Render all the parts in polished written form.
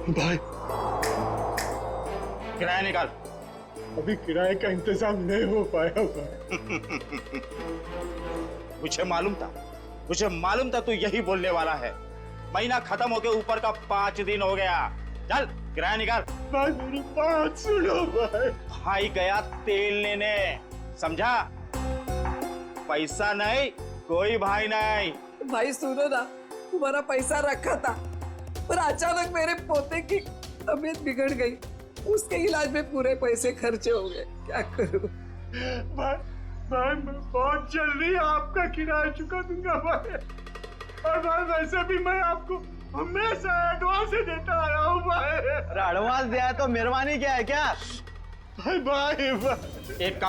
भाई किराया निकाल। अभी किराए का इंतजाम नहीं हो पाया भाई। मुझे मालूम था तू यही बोलने वाला है। महीना खत्म होके ऊपर का 5 दिन हो गया। चल किराया निकाल। भाई मेरी बात सुनो भाई। भाई गया तेल लेने, समझा? पैसा नहीं, कोई भाई नहीं। भाई सुनो ना, तुम्हारा पैसा रखा था पर अचानक मेरे पोते की तबीयत बिगड़ गई, उसके इलाज में पूरे पैसे खर्चे हो गए, क्या करूं? भाई मैं बहुत जल्दी आपका किराया चुका दूंगा भाई। और भाई वैसे भी मैं आपको हमेशा एडवांस ही देता आया हूँ भाई। अरे एडवांस दिया तो मेहरबानी क्या है क्या? भाई एक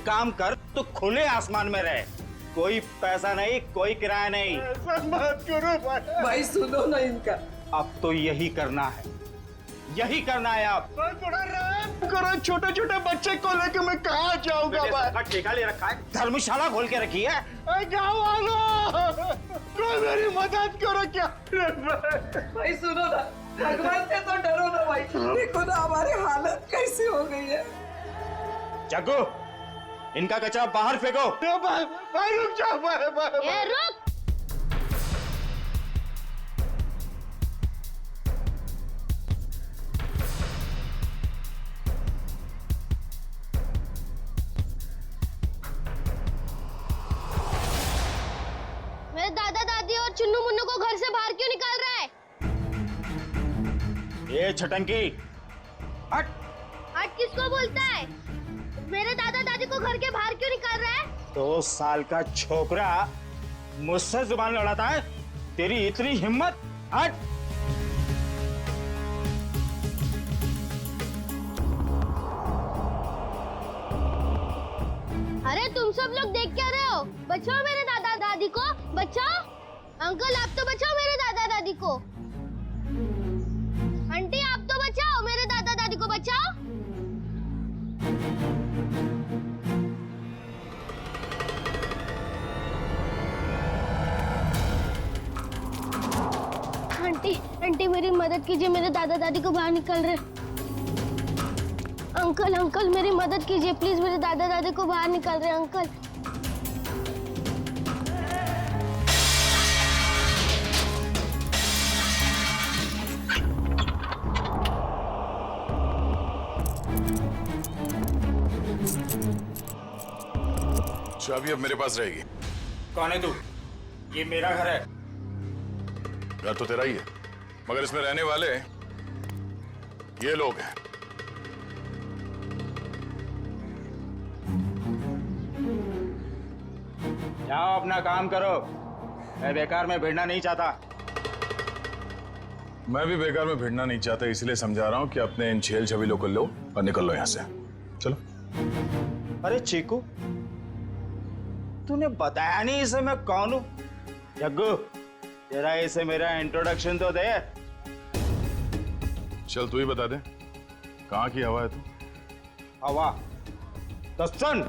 काम कर, तो खुले आसमान में रहे। कोई पैसा नहीं, कोई किराया नहीं। ऐसा मत करो भाई। भाई सुनो ना इनका। अब तो यही करना है अब। भाई थोड़ा आराम करो, छोटे छोटे बच्चे को लेके मैं कहाँ जाऊंगा भाई? ठेका ले रखा है, धर्मशाला खोल के रखी है। गाँव वालों कोई मेरी मदद करो क्या? भाई सुनो ना, भगवान से तो डरो ना भाई। देखो ना हमारी हालत कैसी हो गई है। जग्गू, इनका कचरा बाहर फेंको। भाई रुक जाओ भाई। ए रुक। मेरे दादा दादी और चुन्नू मुन्नू को घर से बाहर क्यों निकाल रहा है? ये छटंकी, हट। हट किसको बोलता है? मेरे दादा दादी को घर के बाहर क्यों निकाल रहा है? 2 साल का छोकरा मुझसे जुबान लड़ाता है? तेरी इतनी हिम्मत? हट। अरे तुम सब लोग देख क्या रहे हो? बचाओ मेरे दादा दादी को, बचाओ। अंकल आप तो बचाओ मेरे दादा दादी को। आंटी आप तो बचाओ मेरे दादा दादी को, बचाओ। आंटी मेरी मदद कीजिए, मेरे दादा दादी को बाहर निकल रहे। अंकल मेरी मदद कीजिए प्लीज, मेरे दादा दादी को बाहर निकाल रहे अंकल। चाबी अब मेरे पास रहेगी। कौन है तू? ये मेरा घर है। घर तो तेरा ही है, मगर इसमें रहने वाले ये लोग हैं। जाओ अपना काम करो, मैं बेकार में भिड़ना नहीं चाहता। मैं भी बेकार में भिड़ना नहीं चाहता, इसलिए समझा रहा हूं कि अपने इन छेल छबीलों को लो और निकल लो यहां से। चलो। अरे चीकू, तूने बताया नहीं इसे मैं कौन हूं? जग्गू, तेरा इसे मेरा इंट्रोडक्शन तो दे। चल तू ही बता दे, कहां की हवा है तू? हवा? तो सुन,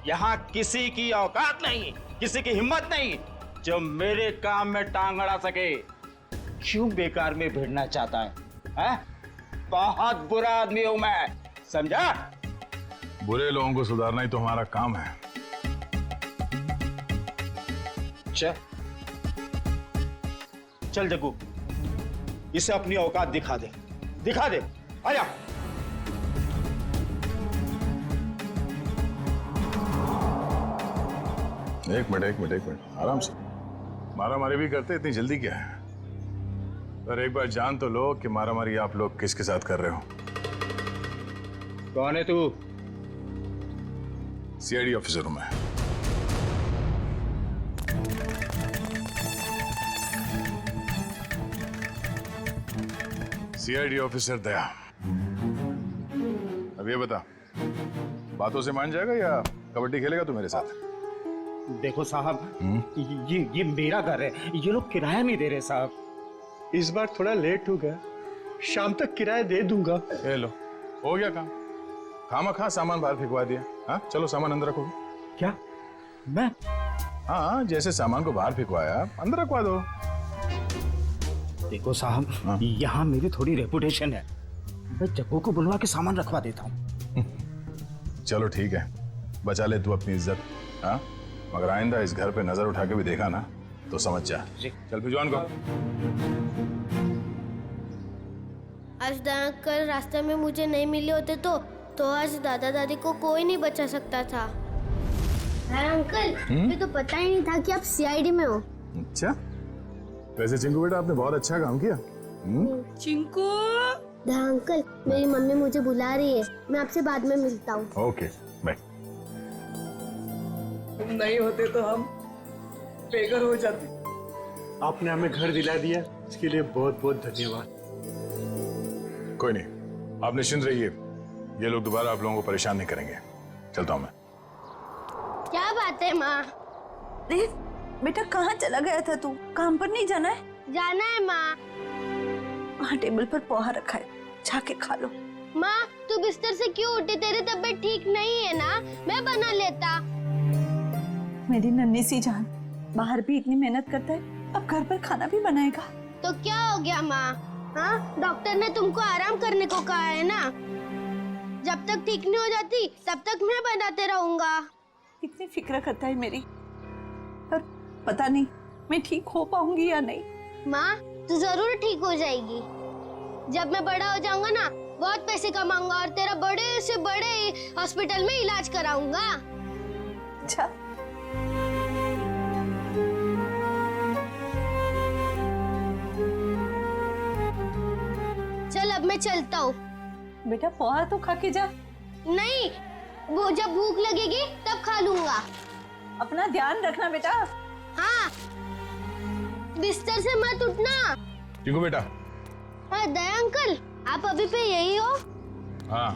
यहाँ किसी की औकात नहीं, किसी की हिम्मत नहीं जो मेरे काम में टांग अड़ा सके। क्यों बेकार में भिड़ना चाहता है? बहुत बुरा आदमी हूं मैं, समझा? बुरे लोगों को सुधारना ही तो हमारा काम है। चल जग्गू, इसे अपनी औकात दिखा दे, आजा। एक मिनट आराम से। मारामारी भी करते, इतनी जल्दी क्या है? पर एक बार जान तो लो कि मारामारी आप लोग किसके साथ कर रहे हो। कौन है तू? सीआईडी ऑफिसर हूं मैं। सीआईडी ऑफिसर दया। अब ये बता, बातों से मान जाएगा या कबड्डी खेलेगा तू मेरे साथ? देखो साहब, ये मेरा घर है, ये लोग किराया नहीं दे रहे साहब। इस बार थोड़ा लेट हो गया, शाम तक किराया दे दूंगा। ले लो, हो गया काम। खामा सामान बाहर फेंकवा दिया। हाँ चलो सामान अंदर रखो। क्या? मैं? हाँ, जैसे सामान को बाहर फेंकवाया अंदर रखवा दो। देखो साहब, यहाँ मेरी थोड़ी रेपुटेशन है, मैं जग्गू को बुलवा के सामान रखवा देता हूँ। चलो ठीक है, बचा ले तू अपनी इज्जत। हाँ, मगर आइंदा इस घर पे नजर उठा के भी देखा ना तो समझ जा। चल भिजवान को। आज अंकल रास्ते में मुझे नहीं मिले होते तो आज दादा दादी को कोई नहीं बचा सकता था। अंकल, मुझे तो पता ही नहीं था कि आप सीआईडी में हो। अच्छा, वैसे चिंकू बेटा आपने बहुत अच्छा काम किया। चिंकू, अंकल, मेरी मम्मी मुझे बुला रही है, मैं आपसे बाद में मिलता हूँ। Okay bye. तुम नहीं होते तो हम बेघर हो जाते। आपने हमें घर दिला दिया, इसके लिए बहुत बहुत धन्यवाद। कोई नहीं, आप निश्चिंत रहिए, ये लोग दोबारा आप लोगों को परेशान नहीं करेंगे। चलता हूँ मैं। क्या बात है माँ? देव, बेटा कहाँ चला गया था तू? काम पर नहीं जाना है? जाना है माँ। वहाँ टेबल पर पोहा रखा है, जाके खा लो। माँ, तू बिस्तर से क्यों उठी? तेरी तबीयत ठीक नहीं है ना? मैं बना लेता। मेरी नन्ही सी जान, बाहर भी इतनी मेहनत करता है, अब घर पर खाना भी बनाएगा। तो क्या हो गया माँ? हाँ, डॉक्टर ने तुमको आराम करने को कहा है ना। जब तक ठीक नहीं हो जाती तब तक मैं बनाते रहूंगा। कितनी फिक्र करता है मेरी, पर पता नहीं मैं ठीक हो पाऊंगी या नहीं। माँ, तू जरूर ठीक हो जाएगी। जब मैं बड़ा हो जाऊंगा ना, बहुत पैसे कमाऊंगा और तेरा बड़े से बड़े हॉस्पिटल में इलाज कराऊंगा। अच्छा, चल अब मैं चलता हूँ। बेटा पोहा तो खा के जा। नहीं, वो जब भूख लगेगी तब खा लूंगा। अपना ध्यान रखना बेटा। हाँ, बिस्तर से मत उठना। चिंकू बेटा। हाँ दया अंकल, आप अभी पे यही हो? हाँ,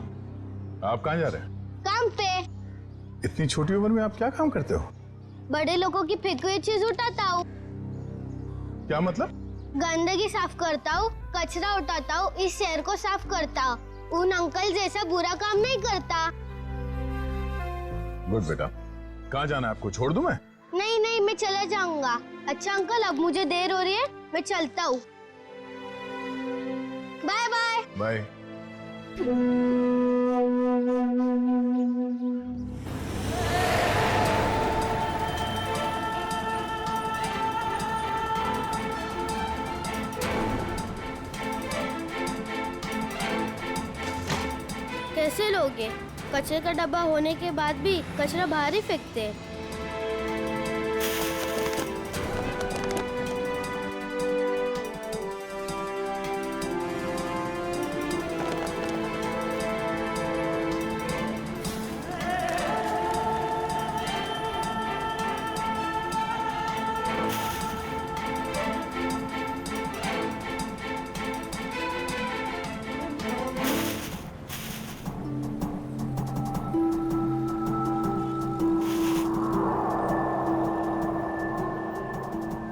आप कहाँ जा रहे हैं? काम पे। इतनी छोटी उम्र में आप क्या काम करते हो? बड़े लोगों की फेंकी हुई चीज उठाता हूँ। क्या मतलब? गंदगी साफ करता हूँ, कचरा उठाता हूँ, इस शहर को साफ करता हूँ। उन अंकल जैसा बुरा काम नहीं करता। गुड बेटा। कहाँ जाना है आपको? छोड़ दूं मैं? नहीं नहीं, मैं चला जाऊंगा। अच्छा अंकल, अब मुझे देर हो रही है, मैं चलता हूँ। Bye bye. बाय। कैसे लोगे? कचरे का डब्बा होने के बाद भी कचरा बाहर ही फेंकते हैं।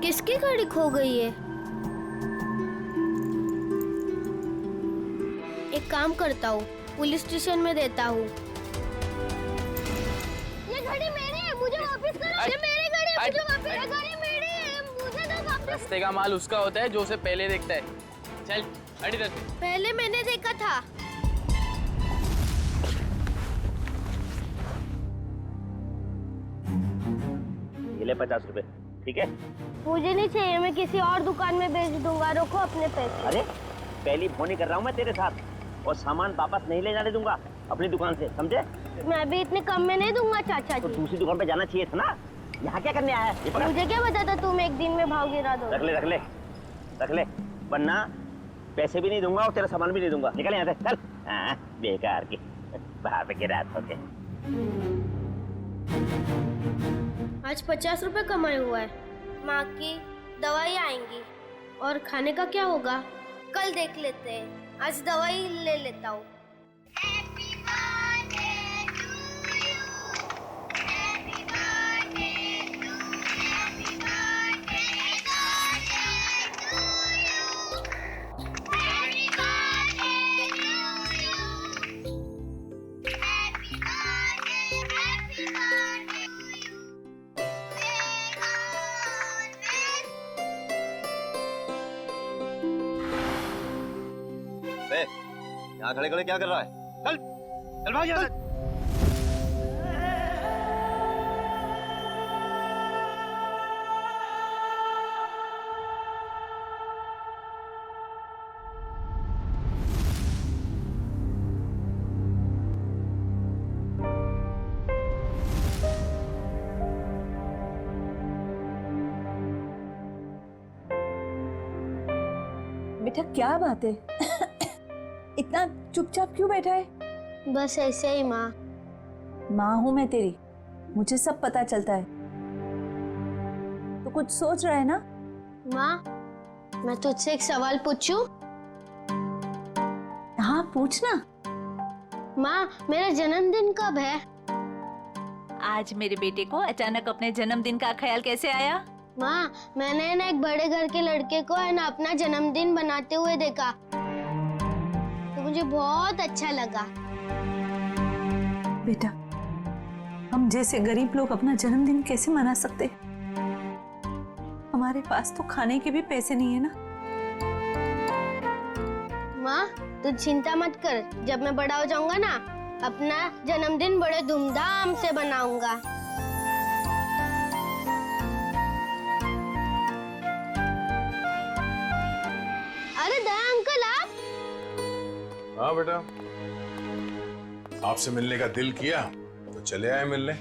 किसकी गाड़ी खो गई है? एक काम करता हूँ, पुलिस स्टेशन में देता हूँ। ये गाड़ी मेरी है, मुझे वापस करो। ये मेरी गाड़ी है, मुझे वापस। ये गाड़ी मेरी है, मुझे दो वापस। रास्ते का माल उसका होता है जो उसे पहले देखता है। चल हट इधर। पहले मैंने देखा था। ये ले 50 रुपए, ठीक है? मुझे नहीं चाहिए, मैं किसी और दुकान में बेच दूंगा। रखो अपने पैसे। अरे पहली फोन कर रहा हूँ मैं तेरे साथ, और सामान वापस नहीं ले जाने दूंगा अपनी दुकान से, समझे? मैं भी इतने कम में नहीं दूंगा चाचा तो जी। दूसरी दुकान पे जाना चाहिए था ना। यहाँ क्या करने आया है? ये पकड़। मुझे क्या पता था तुम एक दिन में भाव गिरा दो। रख ले रख ले रख ले, वरना पैसे भी नहीं दूंगा और तेरा सामान भी नहीं दूंगा। निकल यहाँ से, चल। हाँ, बेकार की बाहर पे गिरा के। आज 50 रुपए कमाए हुआ है। माँ की दवाई आएंगी और खाने का क्या होगा कल देख लेते हैं। आज दवाई ले लेता हूँ। यहाँ खड़े खड़े क्या कर रहा है? चल चल भाग यहाँ से। बेटा क्या बात है? इतना चुपचाप क्यों बैठा है? बस ऐसे ही माँ। माँ हूं मैं तेरी, मुझे सब पता चलता है। तो कुछ सोच रहा है ना? माँ, मैं तुझसे एक सवाल पूछूं? हाँ पूछना। माँ, मेरा जन्मदिन कब है? आज मेरे बेटे को अचानक अपने जन्मदिन का ख्याल कैसे आया? माँ, मैंने ना एक बड़े घर के लड़के को है ना अपना जन्मदिन बनाते हुए देखा, तो मुझे बहुत अच्छा लगा। बेटा, हम जैसे गरीब लोग अपना जन्मदिन कैसे मना सकते? हमारे पास तो खाने के भी पैसे नहीं है ना। माँ, तू चिंता मत कर, जब मैं बड़ा हो जाऊंगा ना, अपना जन्मदिन बड़े धूमधाम से बनाऊंगा। अरे दया अंकल, आप? हाँ बेटा, आपसे मिलने का दिल किया तो चले आए मिलने।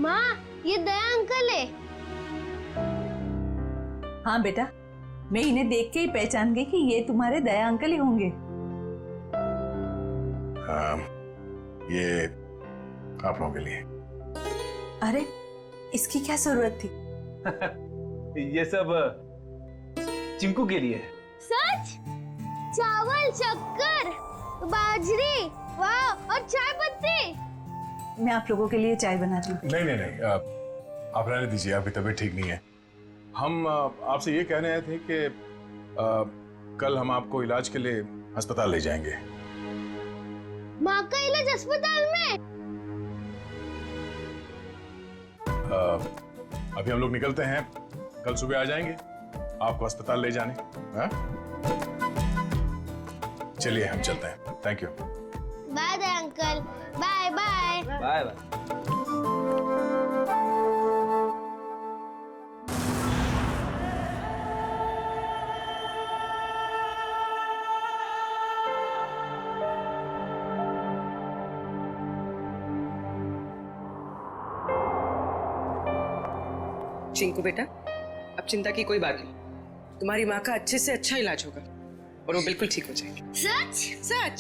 माँ, ये दया अंकल है। हाँ बेटा, मैं इन्हें देख के ही पहचान गई कि ये तुम्हारे दया अंकल ही होंगे। हाँ, ये आप लोगों के लिए। अरे इसकी क्या जरूरत थी? ये सब चिंकू के लिए। सच? चावल, शक्कर, बाजरी, वाह, और चाय पत्ती। मैं आप लोगों के लिए चाय बनाती हूँ। नहीं नहीं नहीं, आप रहने दीजिए, आपकी तबीयत ठीक नहीं है। हम आपसे ये कहने आए थे कि कल हम आपको इलाज के लिए अस्पताल ले जाएंगे। माँ का इलाज अस्पताल में? अभी हम लोग निकलते हैं, कल सुबह आ जाएंगे आपको अस्पताल ले जाने। हाँ? चलिए हम चलते हैं। Thank you. Bye Daya uncle, bye bye. Bye bye. Chinku बेटा, अब चिंता की कोई बात नहीं, तुम्हारी माँ का अच्छे से अच्छा इलाज होगा और वो बिल्कुल ठीक हो जाएगी। सच? सच?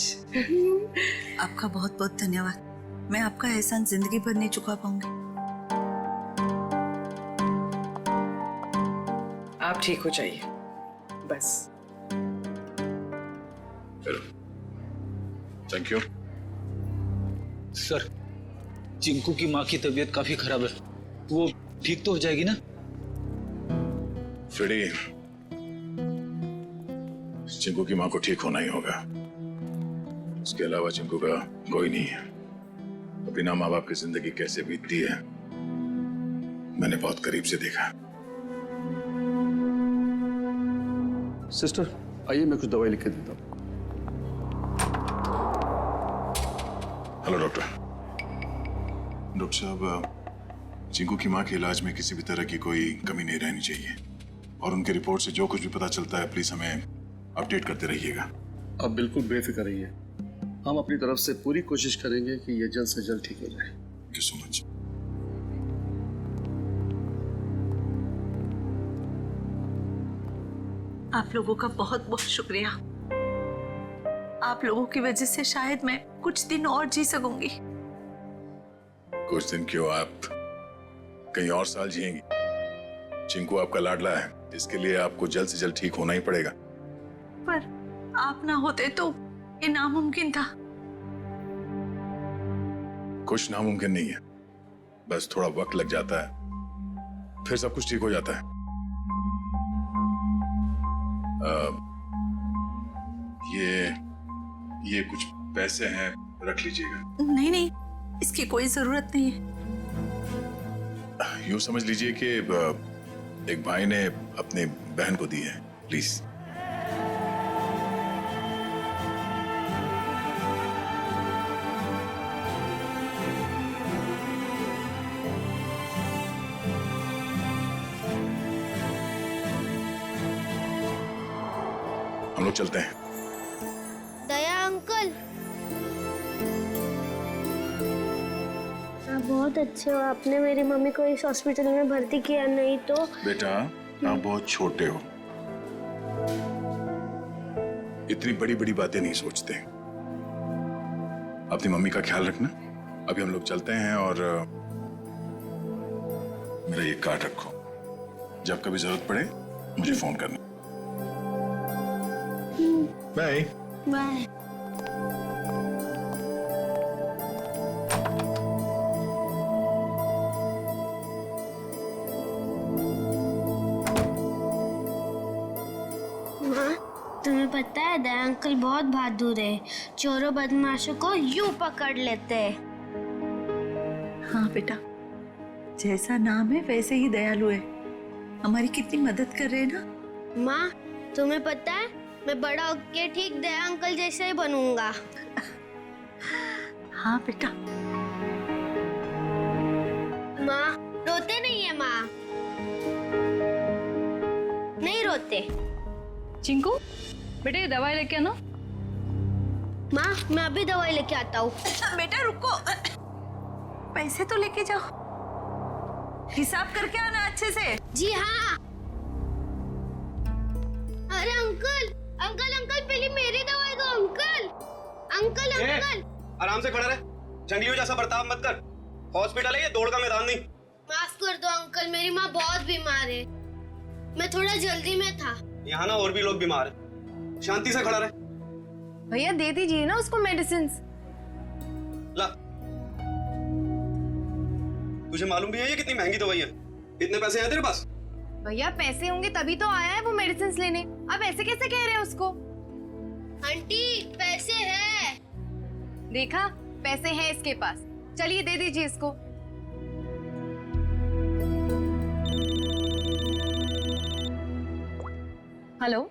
आपका बहुत बहुत धन्यवाद। मैं आपका एहसान जिंदगी भर नहीं चुका पाऊंगी। आप ठीक हो जाइए बस। Thank you. सर, चिंकू की माँ की तबीयत काफी खराब है, वो ठीक तो हो जाएगी ना? फ्रेडी, चिंकू की माँ को ठीक होना ही होगा। उसके अलावा चिंकू का कोई नहीं है। बिना माँ बाप की जिंदगी कैसे बीतती है मैंने बहुत करीब से देखा। सिस्टर आइए, मैं कुछ दवाई लिख के देता हूँ। Hello doctor. डॉक्टर साहब, चिंकू की माँ के इलाज में किसी भी तरह की कोई कमी नहीं रहनी चाहिए और उनके रिपोर्ट से जो कुछ भी पता चलता है प्लीज हमें अपडेट करते रहिएगा। आप बिल्कुल बेफिक्र रहिए, हम अपनी तरफ से पूरी कोशिश करेंगे कि ये जल्द से जल्द ठीक हो जाए। Thank you so much. आप लोगों का बहुत बहुत शुक्रिया। आप लोगों की वजह से शायद मैं कुछ दिन और जी सकूंगी। कुछ दिन क्यों, आप कहीं और साल जिएंगी। चिंकू आपका लाडला है, इसके लिए आपको जल्द से जल्द ठीक होना ही पड़ेगा। पर आप ना होते तो ये नामुमकिन था। कुछ नामुमकिन नहीं है, बस थोड़ा वक्त लग जाता है, फिर सब कुछ ठीक हो जाता है। ये कुछ पैसे हैं, रख लीजिएगा। नहीं नहीं, इसकी कोई जरूरत नहीं है। यूं समझ लीजिए कि एक भाई ने अपनी बहन को दी है, प्लीज। हम लोग चलते हैं। दया अंकल, आप बहुत अच्छे हो। आपने मेरी मम्मी को इस हॉस्पिटल में भर्ती किया, नहीं तो। बेटा आप बहुत छोटे हो, इतनी बड़ी बड़ी बातें नहीं सोचते। अपनी मम्मी का ख्याल रखना। अभी हम लोग चलते हैं और मेरा ये कार्ड रखो, जब कभी जरूरत पड़े मुझे फोन करना। Bye bye. तुम्हें पता है दया अंकल बहुत बहादुर है, चोरों बदमाशों को यूं पकड़ लेते हैं। हाँ बेटा, जैसा नाम है वैसे ही दयालु है। हमारी कितनी मदद कर रहे हैं ना। माँ, तुम्हें पता है मैं बड़ा होके ठीक दया अंकल जैसा ही बनूंगा। हाँ बेटा। माँ, रोते नहीं है माँ? नहीं रोते। चिंकू बेटा ये दवाई लेके आना। माँ, मैं अभी दवाई लेके आता हूँ। बेटा रुको, पैसे तो लेके जाओ, हिसाब करके आना अच्छे से। जी हाँ। अरे अंकल अंकल अंकल, पहले मेरी दवाई दो अंकल। अंकल अंकल आराम से खड़ा रहे, जंगलियों जैसा बर्ताव मत कर। हॉस्पिटल है ये, दौड़ का मैदान नहीं। माफ कर दो अंकल, मेरी माँ बहुत बीमार है, मैं थोड़ा जल्दी में था। यहाँ ना और भी लोग बीमार हैं, शांति से खड़ा रहे। भैया दे दीजिए ना उसको मेडिसिन। ला, तुझे मालूम भी है ये कितनी महंगी दवाई है? इतने पैसे हैं तेरे पास? भैया पैसे होंगे तभी तो आया है वो मेडिसिन लेने। अब ऐसे कैसे कह रहे हैं उसको? आंटी पैसे हैं। देखा, पैसे हैं इसके पास। चलिए दे दीजिए इसको। हेलो,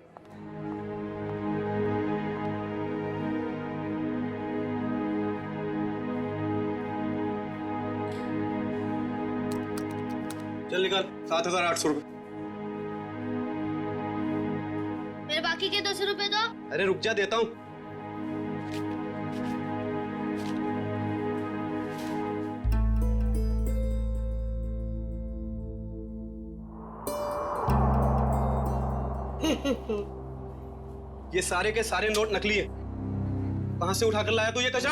चल निकाल 7,800 रुपए। मेरे बाकी के 200 रुपए दो। अरे रुक जा, देता हूँ। ये सारे के सारे नोट नकली है। कहां से उठाकर लाया तू ये कचरा?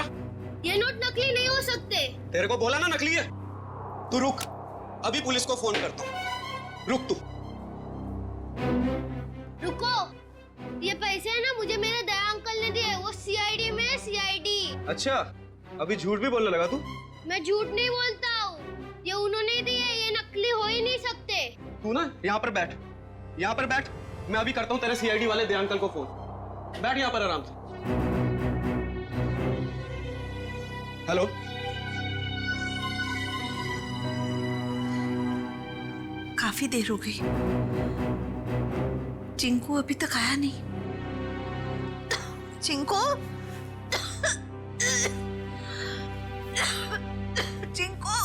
ये नोट नकली नहीं हो सकते। तेरे को बोला ना नकली है। तू रुक, अभी पुलिस को फोन करता हूँ। रुक तू। रुको, ये पैसे है ना मुझे मेरे दया अंकल ने दिए, वो सीआईडी में है, सीआईडी। अच्छा, अभी झूठ भी बोलने लगा तू? मैं झूठ नहीं बोलता हूँ, ये उन्होंने दिए, ये नकली हो ही नहीं सकते। तू ना यहाँ पर बैठ, यहाँ पर बैठ। मैं अभी करता हूँ तेरे सीआईडी वाले दया अंकल को फोन। बैठ यहाँ पर आराम से। हेलो, काफी देर हो गई, चिंकू अभी तक आया नहीं। चिंकू, चिंकू।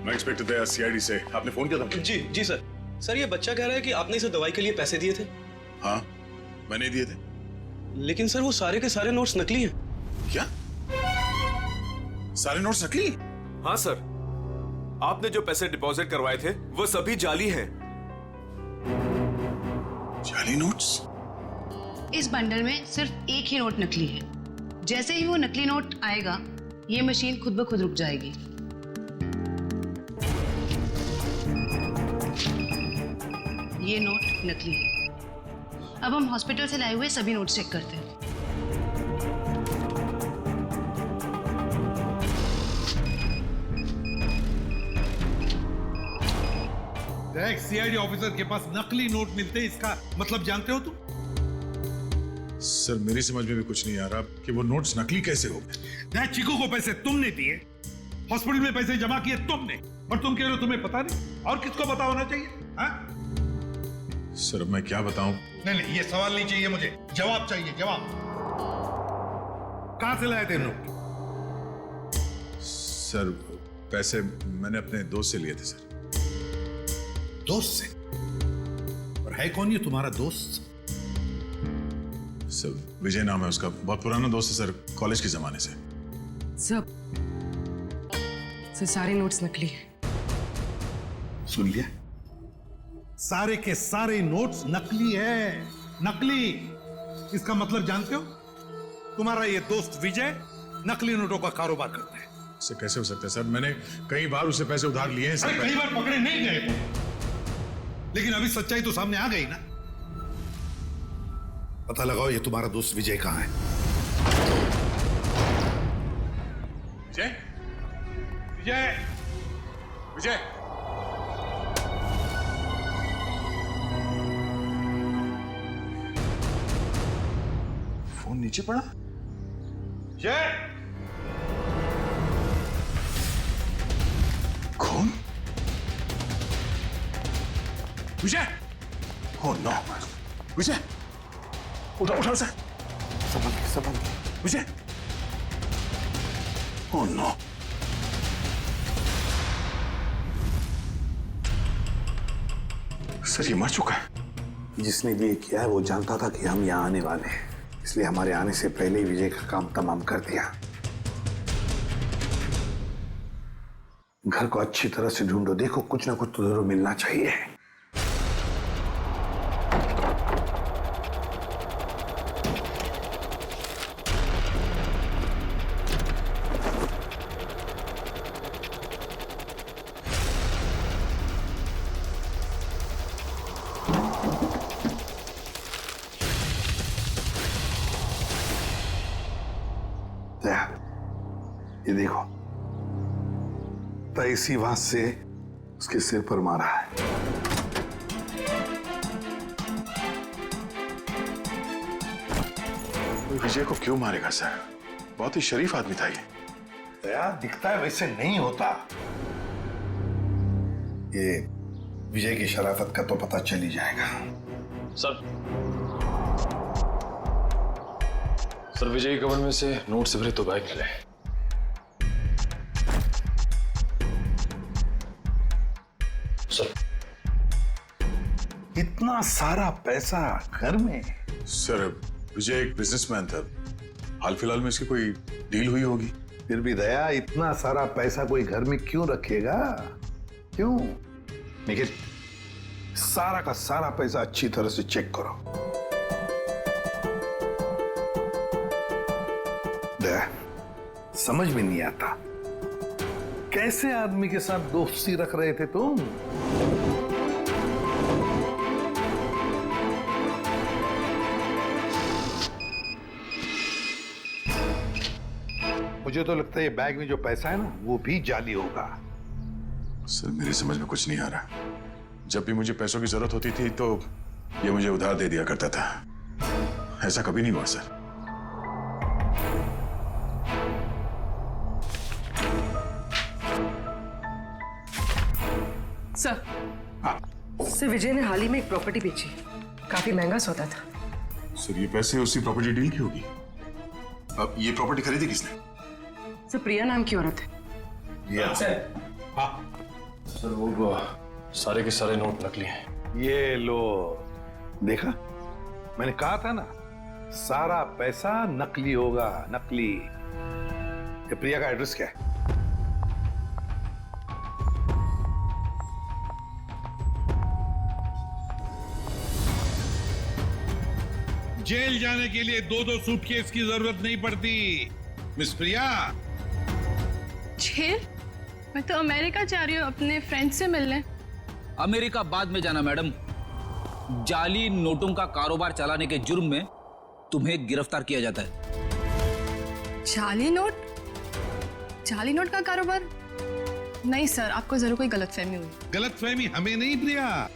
मैं इंस्पेक्टर दया, सीआईडी से। आपने फोन किया था? जी जी सर। सर ये बच्चा कह रहा है कि आपने इसे दवाई के लिए पैसे दिए थे। हाँ, मैंने दिए थे। लेकिन सर वो सारे के सारे नोट्स नकली हैं। क्या? सारे नोट्स नकली? हाँ सर, आपने जो पैसे डिपॉजिट करवाए थे वो सभी जाली हैं। जाली नोट्स? इस बंडल में सिर्फ एक ही नोट नकली है। जैसे ही वो नकली नोट आएगा, ये मशीन खुद ब खुद रुक जाएगी। ये नोट नकली है। अब हम हॉस्पिटल से लाए हुए सभी नोट चेक करते हैं। देख, सीआईडी ऑफिसर के पास नकली नोट मिलते हैं, इसका मतलब जानते हो तुम? सर मेरी समझ में भी कुछ नहीं आ रहा कि वो नोट्स नकली कैसे हो गए। देख, चीकू को पैसे तुमने दिए, हॉस्पिटल में पैसे जमा किए तुमने, और तुम कह रहे हो तुम्हें पता नहीं। और किसको पता होना चाहिए? हाँ? सर मैं क्या बताऊं, नहीं, ये सवाल नहीं चाहिए मुझे, जवाब चाहिए, जवाब। कहां से लाए थे नोट? सर पैसे मैंने अपने दोस्त से लिए थे सर। दोस्त से? और है कौन ये तुम्हारा दोस्त? सर विजय नाम है उसका, बहुत पुराना दोस्त है सर, कॉलेज के जमाने से। सर सारे नोट्स नकली हैं। सुन लिया? सारे के सारे नोट्स नकली है, नकली। इसका मतलब जानते हो? तुम्हारा ये दोस्त विजय नकली नोटों का कारोबार करता है। सर कैसे हो सकता है सर, मैंने कई बार उससे पैसे उधार लिए हैं सर। कई बार पकड़े नहीं गए, लेकिन अभी सच्चाई तो सामने आ गई ना। पता लगाओ ये तुम्हारा दोस्त विजय कहां है। विजय, विजय, विजय। फोन नीचे पड़ा। जय, कौन? विजय। ओह नो, विजय उठा सर, संभल के विजय। ओह नो, सर ये मर चुका है। जिसने भी ये किया है वो जानता था कि हम यहाँ आने वाले हैं, इसलिए हमारे आने से पहले ही विजय का काम तमाम कर दिया। घर को अच्छी तरह से ढूंढो, देखो कुछ ना कुछ तो जरूर मिलना चाहिए। ये देखो, तो इसी बात से उसके सिर पर मारा है। विजय को क्यों मारेगा सर, बहुत ही शरीफ आदमी था ये। दया दिखता है वैसे नहीं होता। ये विजय की शराफत का तो पता चल ही जाएगा। सर विजय के कवर में से नोट से भरे तो बैग मिले। सर इतना सारा पैसा घर में? सर विजय एक बिजनेसमैन था, हाल फिलहाल में इसकी कोई डील हुई होगी। फिर भी दया इतना सारा पैसा कोई घर में क्यों रखेगा? क्यों? निखिल सारा का सारा पैसा अच्छी तरह से चेक करो। दया समझ में नहीं आता, कैसे आदमी के साथ दोस्ती रख रहे थे तुम? मुझे तो लगता है ये बैग में जो पैसा है ना वो भी जाली होगा। सर मेरी समझ में कुछ नहीं आ रहा, जब भी मुझे पैसों की जरूरत होती थी तो ये मुझे उधार दे दिया करता था, ऐसा कभी नहीं हुआ सर। सर विजय ने हाल ही में एक प्रॉपर्टी बेची, काफी महंगा सौदा था। सर ये पैसे उसी प्रॉपर्टी डील की होगी। अब ये प्रॉपर्टी खरीदी किसने? सर प्रिया नाम की औरत है। सर वो सारे के सारे नोट नकली हैं। ये लो, देखा मैंने कहा था ना, सारा पैसा नकली होगा, नकली। ये प्रिया का एड्रेस क्या है? जेल जाने के लिए 2-2 सूटकेस की जरूरत नहीं पड़ती मिस प्रिया। जेल? मैं तो अमेरिका जा रही हूँ अपने फ्रेंड से मिलने। अमेरिका बाद में जाना मैडम, जाली नोटों का कारोबार चलाने के जुर्म में तुम्हें गिरफ्तार किया जाता है। जाली नोट? जाली नोट का कारोबार? नहीं सर, आपको जरूर कोई गलतफहमी हुई। गलतफहमी हमें नहीं प्रिया,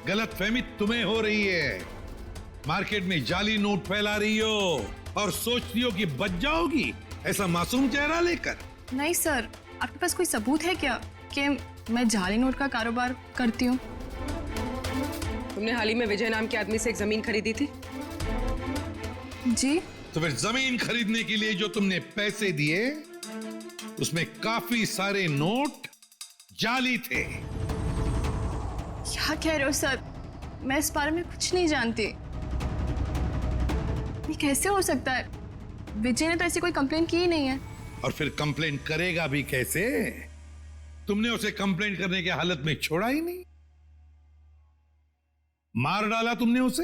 गलतफहमी तुम्हें हो रही है। मार्केट में जाली नोट फैला रही हो और सोचती हो कि बच जाओगी ऐसा मासूम चेहरा लेकर। नहीं सर, आपके पास कोई सबूत है क्या कि मैं जाली नोट का कारोबार करती हूँ? तुमने हाल ही में विजय नाम के आदमी से एक जमीन खरीदी थी? जी। तो फिर जमीन खरीदने के लिए जो तुमने पैसे दिए उसमें काफी सारे नोट जाली थे। क्या कह रहे हो सर? मैं इस बारे में कुछ नहीं जानती। ये कैसे हो सकता है? विजय ने तो ऐसी कोई कंप्लेंट की ही नहीं है। और फिर कंप्लेंट करेगा भी कैसे? तुमने उसे कंप्लेंट करने की हालत में छोड़ा ही नहीं, मार डाला तुमने उसे।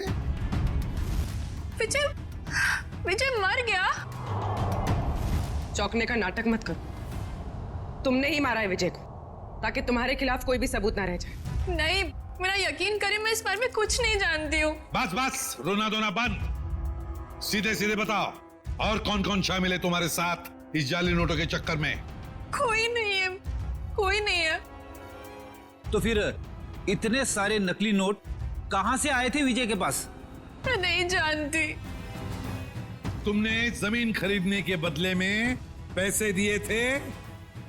विजय मर गया? चौंकने का नाटक मत करो। तुमने ही मारा है विजय को, ताकि तुम्हारे खिलाफ कोई भी सबूत ना रह जाए। नहीं, मेरा यकीन करिए, मैं इस बारे में कुछ नहीं जानती हूँ। बस रोना धोना बंद। सीधे सीधे बताओ, और कौन कौन शामिल है तुम्हारे साथ इस जाली नोटों के चक्कर में? कोई नहीं है, कोई नहीं है। तो फिर इतने सारे नकली नोट कहां से आए थे विजय के पास? मैं नहीं जानती। तुमने जमीन खरीदने के बदले में पैसे दिए थे,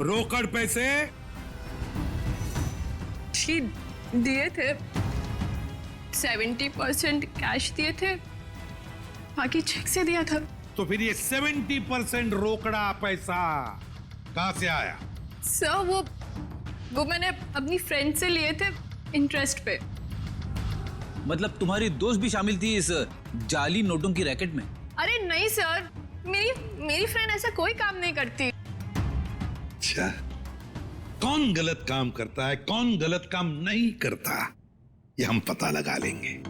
रोकड़ पैसे। जी दिए थे, 70% कैश दिए थे, बाकी चेक से दिया था। तो फिर ये 70% रोकड़ा पैसा कहां से आया? सर वो मैंने अपनी फ्रेंड से लिए थे इंटरेस्ट पे। मतलब तुम्हारी दोस्त भी शामिल थी इस जाली नोटों की रैकेट में? अरे नहीं सर, मेरी फ्रेंड ऐसा कोई काम नहीं करती। अच्छा, कौन गलत काम करता है, कौन गलत काम नहीं करता, ये हम पता लगा लेंगे।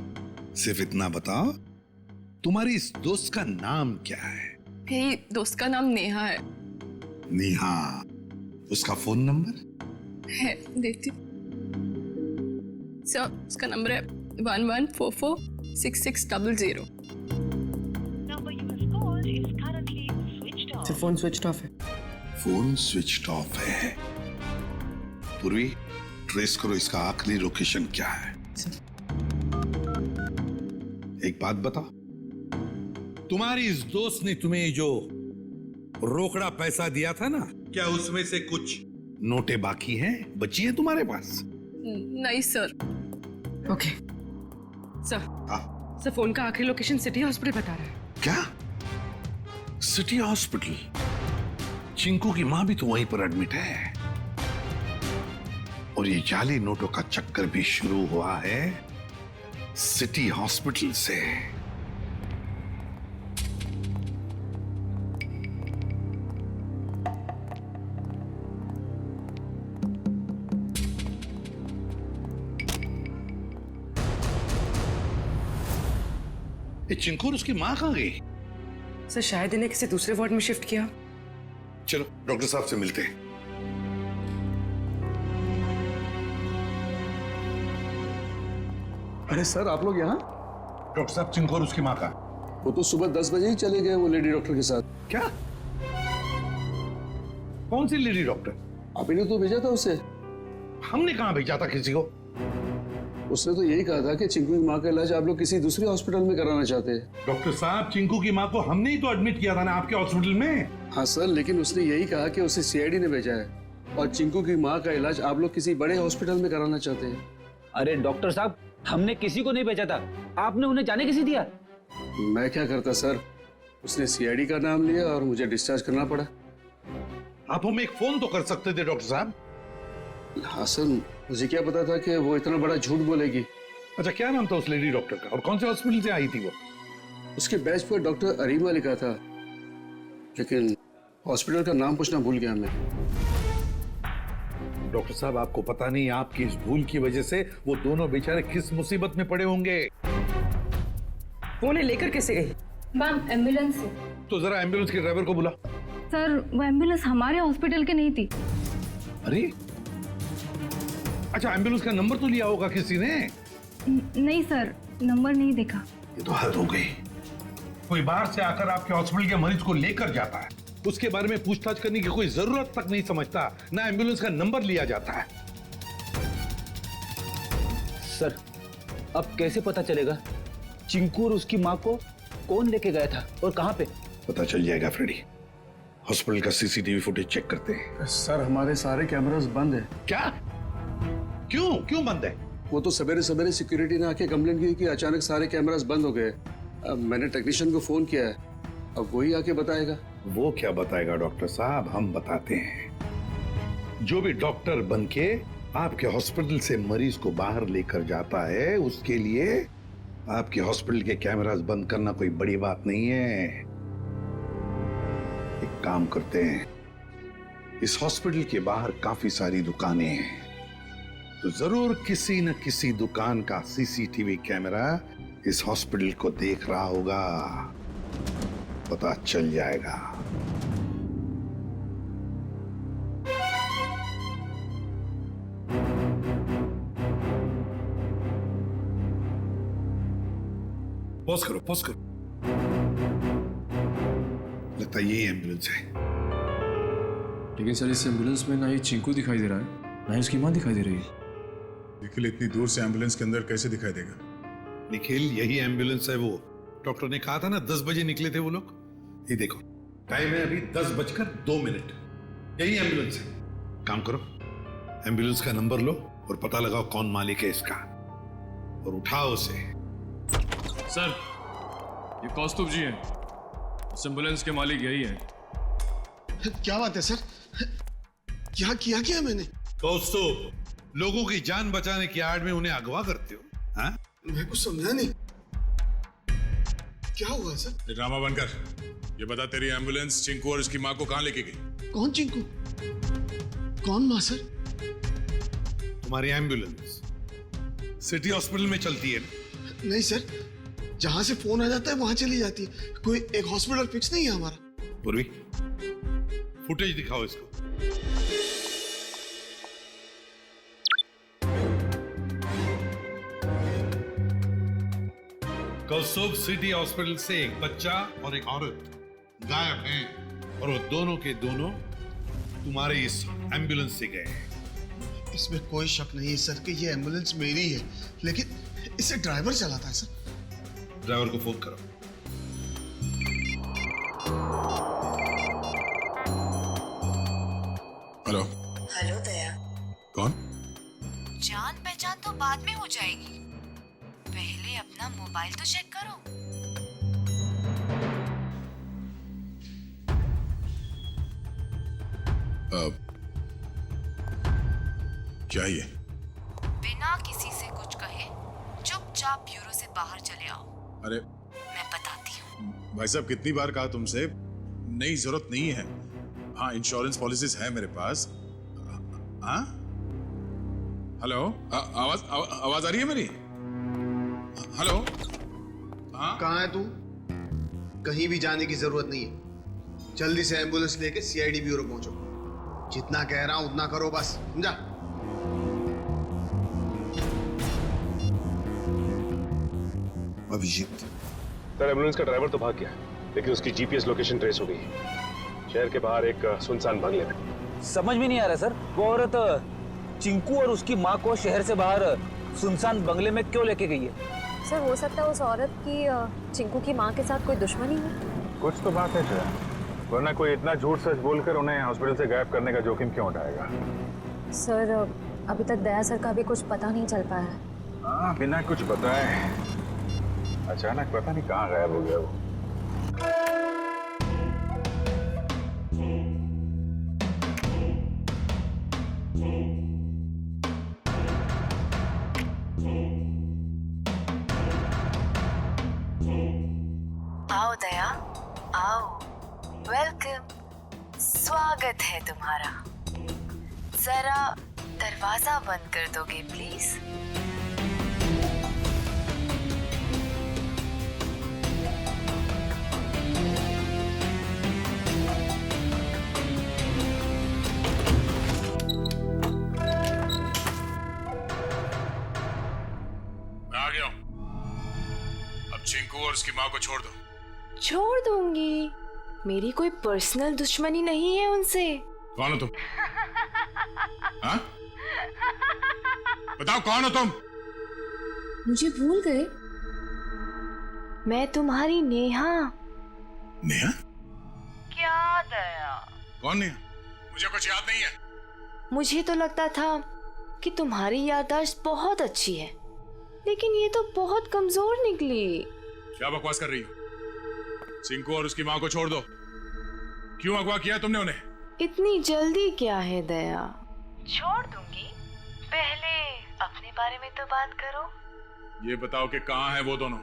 सिर्फ इतना बताओ, तुम्हारी इस दोस्त का नाम क्या है? मेरी दोस्त का नाम नेहा है। नेहा, उसका फोन नंबर है, देती। सर उसका नंबर है 11446600। फोन स्विच ऑफ है। फोन स्विच ऑफ है। पूर्वी, ट्रेस करो इसका आखिरी लोकेशन क्या है। एक बात बताओ, तुम्हारी इस दोस्त ने तुम्हें जो रोकड़ा पैसा दिया था ना, क्या उसमें से कुछ नोटें बाकी हैं, बची है तुम्हारे पास? नहीं सर। ओके सर, फोन का आखिरी लोकेशन सिटी हॉस्पिटल बता रहा है। क्या? City hospital? चिंकू की मां भी तो वहीं पर एडमिट है। और ये जाली नोटों का चक्कर भी शुरू हुआ है सिटी हॉस्पिटल से। ये चिंकू और उसकी मां कहां गई? सर शायद इन्हें किसी दूसरे वार्ड में शिफ्ट किया। चलो डॉक्टर साहब से मिलते हैं। अरे सर, आप लोग यहाँ? डॉक्टर साहब, चिंकू और उसकी मां का? वो तो सुबह 10 बजे ही चले गए, वो लेडी डॉक्टर के साथ। क्या? कौन सी लेडी डॉक्टर? आप ही ने तो भेजा था उसे। हमने कहां भेजा था किसी को? उसने तो यही कहा था कि चिंकू की माँ का इलाज आप लोग किसी दूसरे हॉस्पिटल में कराना चाहते हैं। डॉक्टर साहब, चिंकू की माँ को हमने ही तो एडमिट किया था ना आपके हॉस्पिटल में। हाँ सर, लेकिन उसने यही कहा कि उसे सीआईडी ने भेजा है और चिंकू की माँ का इलाज आप लोग किसी बड़े हॉस्पिटल में कराना चाहते हैं। अरे डॉक्टर साहब, हमने किसी को नहीं भेजा था, आपने उन्हें जाने किसी दिया? मैं क्या करता सर, उसने सीआईडी का नाम लिया और मुझे डिस्चार्ज करना पड़ा। आप हमें एक फोन तो कर सकते थे डॉक्टर साहब। हाँ सर, मुझे क्या पता था कि वो इतना बड़ा झूठ बोलेगी। अच्छा, क्या नाम था उस लेडी डॉक्टर का और कौन से हॉस्पिटल से आई थी वो? उसके बैच पर डॉक्टर अरीमा लिखा था, लेकिन हॉस्पिटल का नाम पूछना भूल गया मैं। डॉक्टर साहब, आपको पता नहीं आपकी इस भूल की वजह से वो दोनों बेचारे किस मुसीबत में पड़े होंगे। वो उन्हें लेकर कैसे गई? मैम, एम्बुलेंस से। तो जरा एम्बुलेंस के ड्राइवर को बुला। सर, वो एम्बुलेंस हमारे हॉस्पिटल के नहीं थी। अरे अच्छा, एम्बुलेंस का नंबर तो लिया होगा किसी ने? नहीं सर, नंबर नहीं देखा। ये तो हद हो गई। कोई बाहर से आकर आपके हॉस्पिटल के मरीज को लेकर जाता है, उसके बारे में पूछताछ करने की कोई जरूरत तक नहीं समझता, ना एम्बुलेंस का नंबर लिया जाता है। सर, अब कैसे पता चलेगा चिंकू और उसकी माँ को कौन लेके गया था और कहां पे? पता चल जाएगा फ्रेडी। हॉस्पिटल का सीसीटीवी फुटेज चेक करते हैं। सर, हमारे सारे कैमरास बंद है। क्या? क्यों बंद है? वो तो सवेरे सवेरे सिक्योरिटी ने आके कंप्लेंट की कि अचानक सारे कैमरास बंद हो गए। अब मैंने टेक्नीशियन को फोन किया है, अब वही आके बताएगा। वो क्या बताएगा डॉक्टर साहब, हम बताते हैं। जो भी डॉक्टर बनके आपके हॉस्पिटल से मरीज को बाहर लेकर जाता है, उसके लिए आपके हॉस्पिटल के कैमरास बंद करना कोई बड़ी बात नहीं है। एक काम करते हैं, इस हॉस्पिटल के बाहर काफी सारी दुकानें हैं, तो जरूर किसी न किसी दुकान का सीसीटीवी कैमरा इस हॉस्पिटल को देख रहा होगा, पता चल जाएगा। पॉज करो, पॉज करो। लगता है यही एम्बुलेंस है। लेकिन सर इस एम्बुलेंस में ना ही चिंकू दिखाई दे रहा है, ना ही उसकी मां दिखाई दे रही है। निखिल इतनी दूर से एम्बुलेंस के अंदर कैसे दिखाई देगा? निखिल यही एम्बुलेंस है। वो डॉक्टर ने कहा था ना 10 बजे निकले थे वो लोग। ये देखो टाइम है अभी 10:02। यही एम्बुलेंस है। काम करो, एम्बुलेंस का नंबर लो और पता लगाओ कौन मालिक है इसका, और उठाओ उसे। सर ये कौस्तुभ जी हैं, इस एम्बुलेंस के मालिक यही है। क्या बात है सर, क्या किया मैंने? कौस्तुभ, लोगों की जान बचाने की आड़ में उन्हें अगवा करते हो? हाँ? मैं कुछ समझा नहीं, क्या हुआ सर? ड्रामा बनकर ये बता, तेरी एम्बुलेंस चिंकू और उसकी माँ को कहाँ लेके गई? कौन चिंकू, कौन माँ सर? तुम्हारी एम्बुलेंस सिटी हॉस्पिटल में चलती है ना? नहीं सर, जहां से फोन आ जाता है वहां चली जाती है। कोई एक हॉस्पिटल फिक्स नहीं है हमारा। पूर्वी, फुटेज दिखाओ इसको। कौस्तुभ सिटी हॉस्पिटल से एक बच्चा और एक औरत गायब हैं, और वो दोनों के दोनों तुम्हारे इस एम्बुलेंस से गए हैं। इसमें कोई शक नहीं है सर कि ये एम्बुलेंस मेरी है, लेकिन इसे ड्राइवर चलाता है सर। ड्राइवर को फोन करो। हेलो। हेलो दया। कौन? जान पहचान तो बाद में हो जाएगी, पहले अपना मोबाइल तो चेक करो। क्या ये? बिना किसी से कुछ कहे चुपचाप ब्यूरो से बाहर चले आओ। अरे मैं बताती हूँ। भाई साहब, कितनी बार कहा तुमसे, नहीं जरूरत नहीं है। हाँ, इंश्योरेंस पॉलिसीज है मेरे पास। हाँ हेलो, आवाज आ रही है मेरी? हेलो। हाँ कहाँ है तू? कहीं भी जाने की जरूरत नहीं है, जल्दी से एम्बुलेंस लेके सीआईडी ब्यूरो पहुंचो। जितना कह रहा हूं उतना करो बस, समझा? अभिजीत सर एम्बुलेंस का ड्राइवर तो भाग गया, लेकिन उसकी जीपीएस लोकेशन ट्रेस हो गई है, शहर के बाहर एक सुनसान बंगले में। समझ में नहीं आ रहा सर, वो औरत चिंकू और उसकी माँ को शहर से बाहर सुनसान बंगले में क्यों लेके गई है? सर हो सकता है उस औरत की चिंकू की माँ के साथ कोई दुश्मनी हो। कुछ तो बात है सर, वरना कोई इतना झूठ सच बोलकर उन्हें हॉस्पिटल से गायब करने का जोखिम क्यों उठाएगा? सर अभी तक दया सर का भी कुछ पता नहीं चल पाया है। हाँ, बिना कुछ बताए अचानक पता नहीं कहाँ गायब हो गया वो। आओ दया, आओ, वेलकम, स्वागत है तुम्हारा। जरा दरवाजा बंद कर दोगे प्लीज? आ गया हूं। अब चिंकू और उसकी माँ को छोड़ दो। छोड़ दूंगी, मेरी कोई पर्सनल दुश्मनी नहीं है उनसे। कौन हो तुम? हाँ? बताओ कौन हो तुम? मुझे भूल गए? मैं तुम्हारी नेहा। नेहा? क्या दया? कौन नेहा? मुझे कुछ याद नहीं है। मुझे तो लगता था कि तुम्हारी याददाश्त बहुत अच्छी है, लेकिन ये तो बहुत कमजोर निकली। क्या बकवास कर रही हो? चिंकू और उसकी माँ को छोड़ दो। क्यों अगवा किया तुमने उन्हें? इतनी जल्दी क्या है दया? छोड़ दूंगी, पहले अपने बारे में तो बात करो। ये बताओ कि कहाँ है वो दोनों?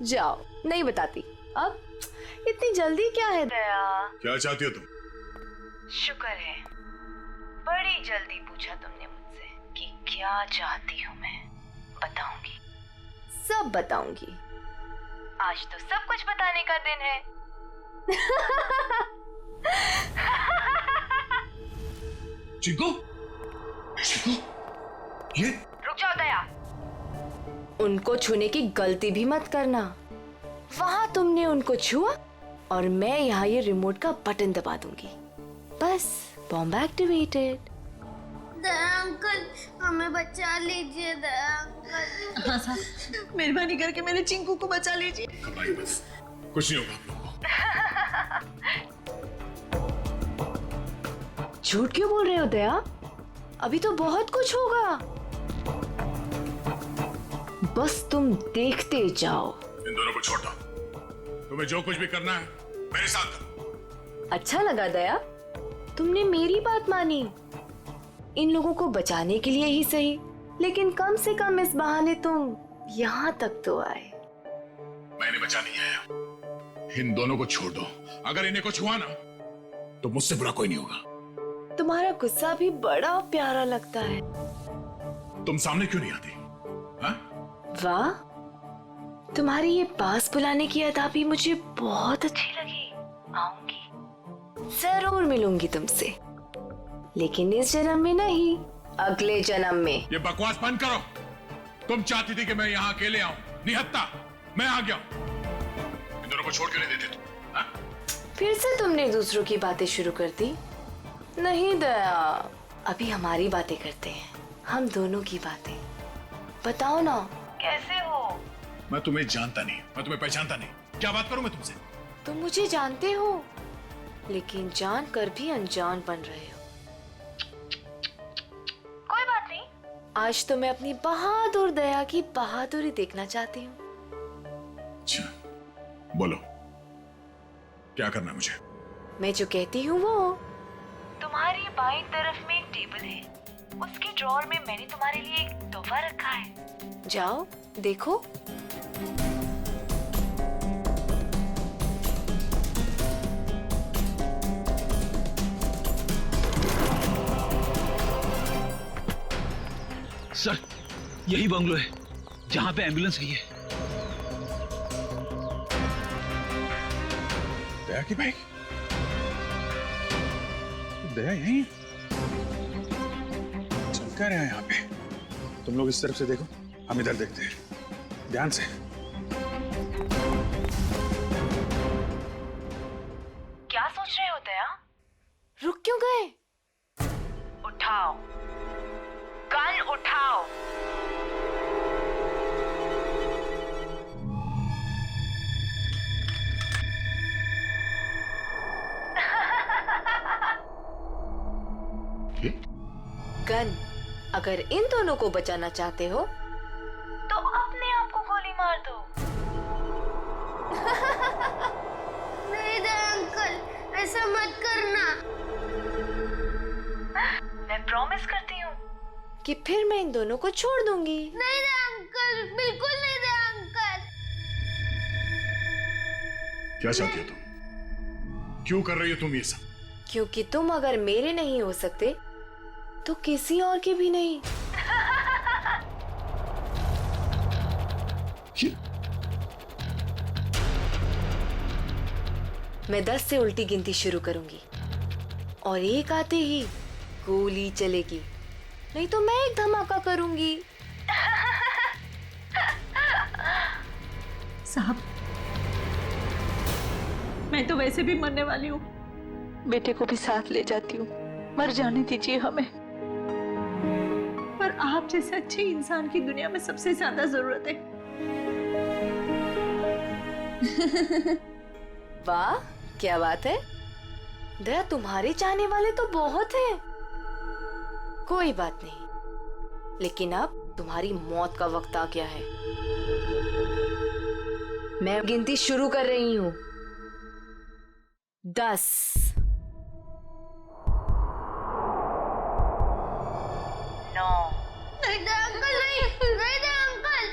जाओ, नहीं बताती। अब इतनी जल्दी क्या है दया? क्या चाहती हो तुम? शुक्र है बड़ी जल्दी पूछा तुमने मुझसे कि क्या चाहती हूँ मैं। बताऊंगी, सब बताऊंगी। आज तो सब कुछ बताने का दिन है। चिंकू, चिंकू, ये रुक जाओ दया, उनको छूने की गलती भी मत करना। वहां तुमने उनको छुआ और मैं यहाँ ये रिमोट का बटन दबा दूंगी। बस, बॉम्ब एक्टिवेटेड। दया अंकल, हमें बचा लीजिए दया अंकल। हाँ साहब, मेहरबानी करके मेरे चिंकू को बचा लीजिए। घबराइए बस, कुछ नहीं होगा आप लोगों को। झूठ क्यों बोल रहे हो दया? अभी तो बहुत कुछ होगा। बस तुम देखते जाओ। इन दोनों को छोड़ दो। तुम्हें जो कुछ भी करना है मेरे साथ करो। अच्छा लगा दया, तुमने मेरी बात मानी। इन लोगों को बचाने के लिए ही सही, लेकिन कम से कम इस बहाने तुम यहाँ तक तो आए। मैंने बचा नहीं आया। इन दोनों को छोड़ दो। अगर इन्हें कुछ हुआ ना तो मुझसे बुरा कोई नहीं होगा। तुम्हारा गुस्सा भी बड़ा प्यारा लगता है। तुम सामने क्यों नहीं आती? हाँ? वाह, तुम्हारी ये पास बुलाने की अदा भी मुझे बहुत अच्छी लगी। आऊंगी, जरूर मिलूंगी तुमसे, लेकिन इस जन्म में नहीं, अगले जन्म में। ये बकवास बंद करो। तुम चाहती थी कि मैं यहाँ अकेले आऊं, निहत्ता मैं आ गया। इन दोनों को छोड़ के नहीं देते तुम? हाँ? फिर से तुमने दूसरों की बातें शुरू कर दी। नहीं दया, अभी हमारी बातें करते हैं, हम दोनों की बातें। बताओ ना, कैसे हो? मैं तुम्हें जानता नहीं, मैं तुम्हें पहचानता नहीं, क्या बात करूं मैं तुमसे? तुम मुझे जानते हो, लेकिन जान कर भी अनजान बन रहे हो। कोई बात नहीं, आज तो मैं अपनी बहादुर दया की बहादुरी देखना चाहती हूँ। अच्छा, बोलो क्या करना है मुझे? मैं जो कहती हूँ वो। तुम्हारी बाईं तरफ में एक टेबल है, उसके ड्रॉअर में मैंने तुम्हारे लिए एक तोहफा रखा है। जाओ देखो। सर, यही बंगलो है जहां पे एम्बुलेंस गई है। दया की बाइक? दया यहीं चल क्या रहा है यहाँ पे? तुम लोग इस तरफ से देखो, हम इधर देखते हैं ध्यान से। क्या सोच रहे हो दया? रुक क्यों गए? उठाओ, गन उठाओ। गन, अगर इन दोनों को बचाना चाहते हो तो अपने आप को गोली मार दो। नहीं दया अंकल, ऐसा मत करना। मैं प्रॉमिस करती हूँ कि फिर मैं इन दोनों को छोड़ दूंगी। नहीं दया अंकल, बिल्कुल नहीं दया अंकल। क्या चाहती हो तुम? क्यों कर रही हो तुम ये सब? क्योंकि तुम अगर मेरे नहीं हो सकते तो किसी और के भी नहीं। मैं 10 से उल्टी गिनती शुरू करूंगी और एक आते ही गोली चलेगी, नहीं तो मैं एक धमाका करूंगी। साहब, मैं तो वैसे भी मरने वाली हूँ, बेटे को भी साथ ले जाती हूँ, मर जाने दीजिए हमें। पर आप जैसे अच्छे इंसान की दुनिया में सबसे ज्यादा जरूरत है। वाह, क्या बात है दया, तुम्हारे चाहने वाले तो बहुत हैं। कोई बात नहीं, लेकिन अब तुम्हारी मौत का वक्त आ गया है। मैं गिनती शुरू कर रही हूं। 10, 9, नहीं दे अंकल, नहीं दे अंकल।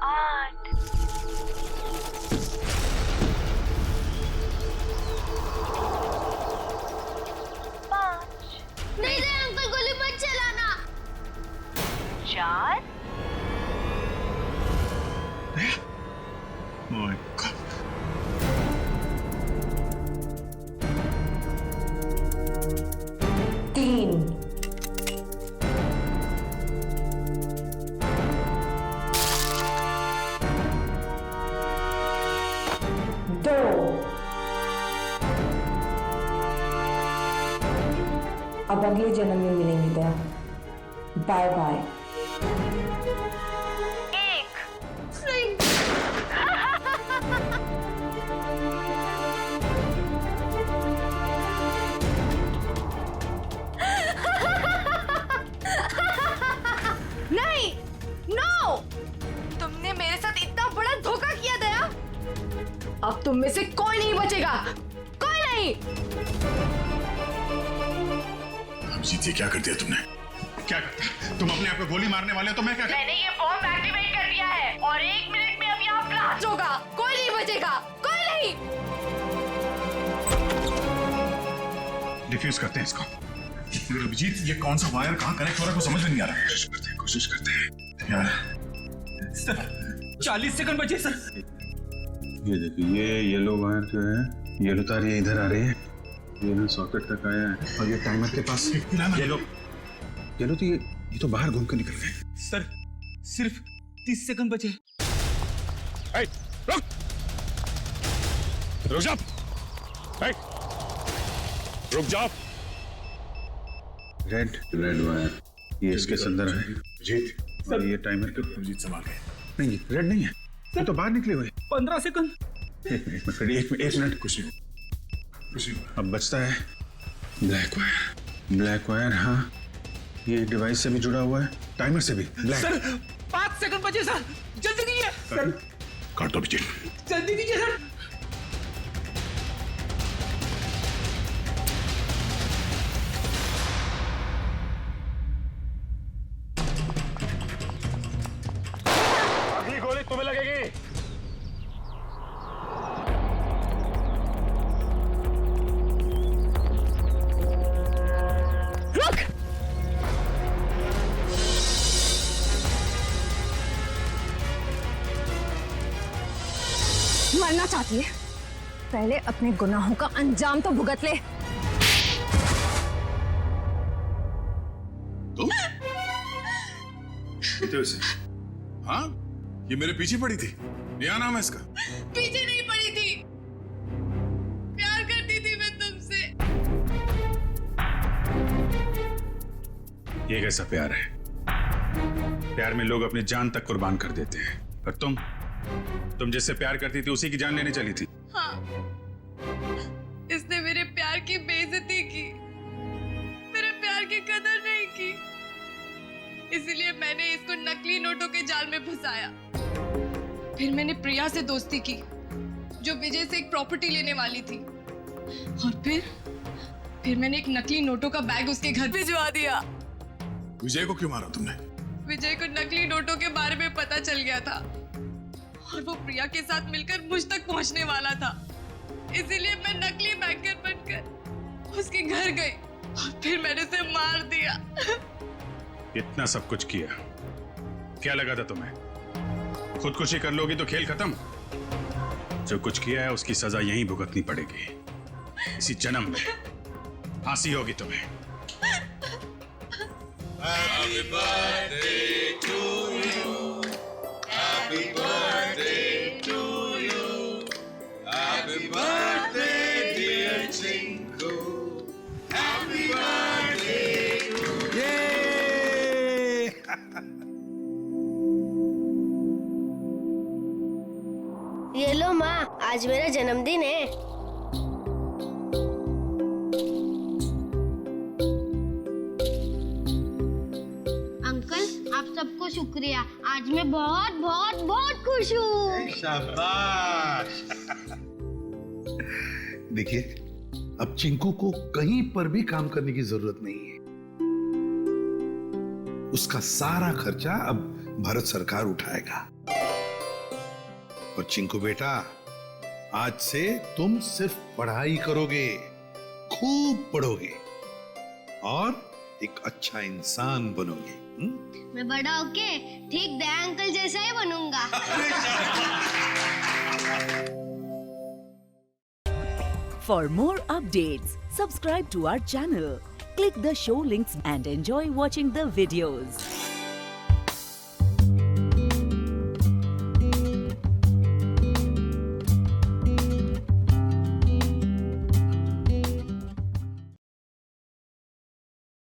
8, 5, नहीं दे अंकल, गोली मत चलाना। 4, Oh my God. 3, 2, अब अगले जन्म में मिलेंगे दया। Bye bye. नहीं, नो! तुमने मेरे साथ इतना बड़ा धोखा किया दया। अब तुम में से कोई नहीं बचेगा, कोई नहीं। अभिजीत, ये क्या कर दिया तुमने? क्या करता? तुम अपने आप को गोली मारने वाले हो तो मैं क्या? मैंने ये बॉम्ब एक्टिवेट कर दिया है और 1 मिनट में अब यहाँ ब्लास्ट होगा। कोई नहीं बचेगा, कोई नहीं। डिफ्यूज करते हैं इसको। मगर अभिजीत, ये कौन सा वायर कहाँ कनेक्ट हो रहा है, कुछ समझ में नहीं आ रहा है। कोशिश करते हैं यार। सर 40 सेकंड बचे सर। ये देखिए, ये येलो वायर जो है, येलो तार ये इधर आ रही है, ये ना सॉकेट तक आया है और ये टाइमर के पास येलो तो ये तो बाहर घूम के निकल गए। सर सिर्फ 30 सेकंड बचे। रुक जा, रुक जाओ। रेड वायर ये इसके अंदर है। जीत सर, ये टाइमर के जीत संभाल गए। नहीं, रेड नहीं है, ये तो बाहर निकले हुए। 15 सेकंड। एक मिनट। कुछ नहीं। अब बचता है ब्लैक वायर। हाँ, ये डिवाइस से भी जुड़ा हुआ है, टाइमर से भी। ब्लैक। सर 5 सेकंड बचे सर, जल्दी कीजिए। सर काट दो अभिजीत, जल्दी कीजिए सर। अगली गोली तुम्हें लगेगी। रुक! मरना चाहती है? पहले अपने गुनाहों का अंजाम तो भुगत ले। तुम? हाँ, ये मेरे पीछे पड़ी थी। क्या नाम है इसका? पीछे नहीं पड़ी थी, प्यार करती थी मैं तुमसे। ये कैसा प्यार है? प्यार में लोग अपनी जान तक कुर्बान कर देते हैं, पर तुम जिससे प्यार करती थी उसी की जान लेने चली थी। हाँ, इसने मेरे प्यार की बेइज्जती की, मेरे प्यार की कदर नहीं की, इसलिए मैंने इसको नकली नोटों के जाल में फंसाया। फिर मैंने प्रिया से दोस्ती की, जो विजय से एक प्रॉपर्टी लेने वाली थी, और फिर मैंने एक नकली नोटों का बैग उसके घर भिजवा दिया। विजय को क्यों मारा तुमने? विजय को नकली नोटों के बारे में पता चल गया था और वो प्रिया के साथ मिलकर मुझ तक पहुंचने वाला था, इसीलिए मैं नकली बैंकर बनकर उसके घर गई और फिर मैंने उसे मार दिया। इतना सब कुछ किया, क्या लगा था तुम्हें? खुदकुशी कर लोगी तो खेल खत्म। जो कुछ किया है उसकी सजा यहीं भुगतनी पड़ेगी, इसी जन्म में फांसी होगी तुम्हें। Happy birthday to you. Happy birthday to you. Happy birthday dear Chinku. Happy birthday to you. ये लो माँ, आज मेरा जन्मदिन है। लिया। आज मैं बहुत बहुत बहुत खुश हूँ। शाबाश। देखिए, अब चिंकू को कहीं पर भी काम करने की जरूरत नहीं है। उसका सारा खर्चा अब भारत सरकार उठाएगा। और चिंकू बेटा, आज से तुम सिर्फ पढ़ाई करोगे, खूब पढ़ोगे और एक अच्छा इंसान बनोगे। मैं बड़ा होके ठीक दया अंकल जैसा ही बनूंगा। For more updates, subscribe to our channel, click the show links and enjoy watching the videos.